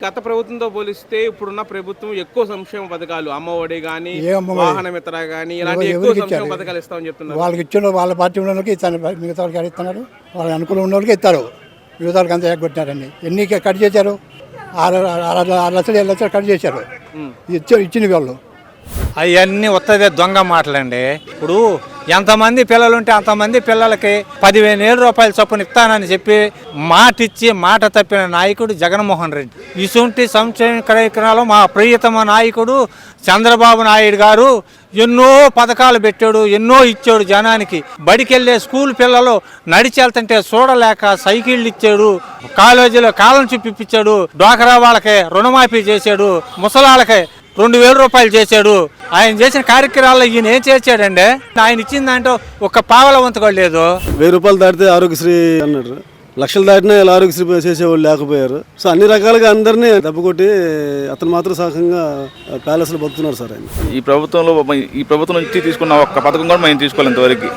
గత ప్రభుత్వంతో పోలిస్తే ఇప్పుడున్న ప్రభుత్వం ఎక్కువ సంక్షేమ పథకాలు అమ్మఒడి కానీ వాహన మిత్ర కానీ ఇలాంటి ఎక్కువ సంక్షేమ పథకాలు ఇస్తామని చెప్తున్నారు. వాళ్ళకి ఇచ్చిన వాళ్ళ పార్టీ ఉన్న వాళ్ళకి ఇస్తాను, మిగతా వాళ్ళకి ఇస్తున్నారు. వాళ్ళకి అనుకూలం ఉన్న వాళ్ళకి ఇస్తారు, మిగతా వాళ్ళకి అంతా ఎగ్గొట్టినారండి. ఎన్ని కట్ చేశారు? 6 లక్షలు 7 లక్షలు కట్ చేశారు. ఇచ్చిన వాళ్ళు అవన్నీ వస్తుంది దొంగ మాటలండి. ఇప్పుడు ఎంతమంది పిల్లలుంటే అంతమంది పిల్లలకి 15,000 రూపాయల చొప్పున ఇస్తానని చెప్పి మాట తప్పిన నాయకుడు జగన్మోహన్ రెడ్డి. ఇటువంటి సంక్షేమ కార్యక్రమాలు మా ప్రియతమ నాయకుడు చంద్రబాబు నాయుడు గారు ఎన్నో పథకాలు పెట్టాడు, ఎన్నో ఇచ్చాడు జనానికి. బడికెళ్ళే స్కూల్ పిల్లలు నడిచి వెళ్తుంటే చూడలేక సైకిళ్ళు ఇచ్చాడు, కాలేజీలో కాలం చూపిచ్చాడు, డ్వాక్రా వాళ్ళకి రుణమాఫీ చేశాడు, ముసలాళ్ళకి 2,000 రూపాయలు చేశాడు. ఆయన చేసిన కార్యక్రమాల్లో ఈయన ఏం చేశాడండి? ఆయన ఇచ్చిన దాంట్లో ఒక్క పావల వంతుగా లేదు. 1000 రూపాయలు దాటితే ఆరోగ్యశ్రీ అన్నాడు, లక్షలు దాటినా ఇలా ఆరోగ్యశ్రీ చేసేవాళ్ళు లేకపోయారు. సో అన్ని రకాలుగా అందరినీ దెబ్బకొట్టి అతను మాత్రం సహకంగా ప్యాలెస్లో బతుకుతున్నారు సార్ ఆయన. ఈ ప్రభుత్వం నుంచి తీసుకున్న ఒక్క పథకం కూడా మేము తీసుకోవాలి, ఇంతవరకు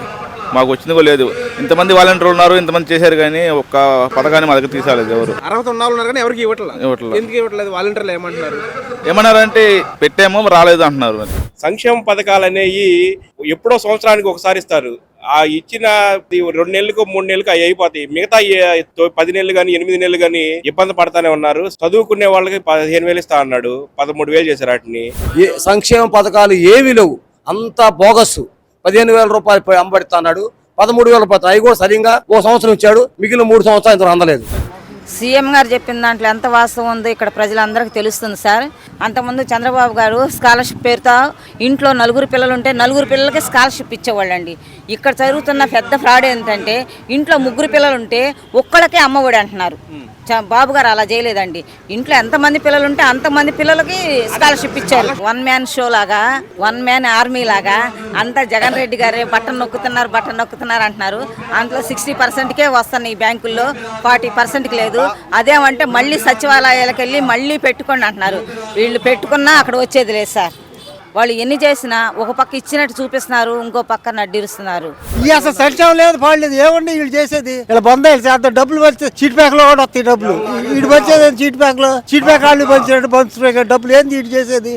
మాకు వచ్చింది కూడా లేదు. ఇంతమంది వాలంటీర్లు ఉన్నారు, ఇంతమంది చేశారు, కానీ ఒక్క పథకాన్ని మా దగ్గర తీసుకోలేదు ఎవరు. అర్హత ఉన్న వాళ్ళు ఉన్నారు కానీ ఎవరికి ఇవ్వట్లేదు. ఎందుకు ఇవ్వట్లేదు? వాలంటీర్లు ఏమన్నారంటే పెట్టామో రాలేదు అంటున్నారు. మరి సంక్షేమ పథకాలు అనేవి ఎప్పుడో సంవత్సరానికి ఒకసారి ఇస్తారు. ఆ ఇచ్చిన 2 నెలలకు 3 నెలలకు అవి అయిపోతాయి. మిగతా 10 నెలలు కానీ 8 నెలలు కానీ ఇబ్బంది పడతానే ఉన్నారు. చదువుకునే వాళ్ళకి 15,000 ఇస్తా అన్నాడు, 13,000 చేశారు. వాటిని సంక్షేమ పథకాలు ఏవి లేవు, అంతా బోగస్సు. 15,000 రూపాయలు అంబడితా అన్నాడు, 13,000 రూపాయలు అవి కూడా సరిగ్గా ఓ సంవత్సరం ఇచ్చాడు, మిగిలిన 3 సంవత్సరాలు ఇంత అందలేదు. సీఎం గారు చెప్పిన దాంట్లో ఎంత వాస్తవం ఉందో ఇక్కడ ప్రజలందరికీ తెలుస్తుంది సార్. అంతకుముందు చంద్రబాబు గారు స్కాలర్షిప్ పేరుతో ఇంట్లో 4 పిల్లలు ఉంటే 4 పిల్లలకి స్కాలర్షిప్ ఇచ్చేవాళ్ళండి. ఇక్కడ జరుగుతున్న పెద్ద ఫ్రాడ్ ఏంటంటే ఇంట్లో 3 పిల్లలు ఉంటే ఒక్కళ్ళకే అమ్మఒడి అంటున్నారు. బాబు గారు అలా చేయలేదండి. ఇంట్లో ఎంతమంది పిల్లలు ఉంటే అంతమంది పిల్లలకి స్కాలర్షిప్ ఇచ్చారు. 1 మ్యాన్ షో లాగా, 1 మ్యాన్ ఆర్మీ లాగా అంతా జగన్ రెడ్డి గారే బటన్ నొక్కుతున్నారు అంటున్నారు. అందులో 60%కే వస్తున్నాయి బ్యాంకుల్లో, 40%కి లేదు. అదేమంటే మళ్ళీ సచివాలయాలకు వెళ్ళి మళ్ళీ పెట్టుకోండి అంటున్నారు. వీళ్ళు పెట్టుకున్నా అక్కడ వచ్చేది లేదు సార్. వాళ్ళు ఎన్ని చేసినా ఒక పక్క ఇచ్చినట్టు చూపిస్తున్నారు, ఇంకో పక్క నడ్డిరుస్తున్నారు. అసలు సంక్షేమం లేదు, పాడలేదు. ఏమండి వీళ్ళు చేసేది? ఇలా బంధాలు చేద్దాం, డబ్బులు వచ్చి చీట్ బ్యాంక్ లో కూడా వస్తాయి డబ్బులు. వీడు వచ్చేది చీట్ బ్యాంక్ లో, చీట్ బ్యాంక్ వాళ్ళు పంచినట్టు పంచుతాయి డబ్బులు. ఏంది వీడు చేసేది?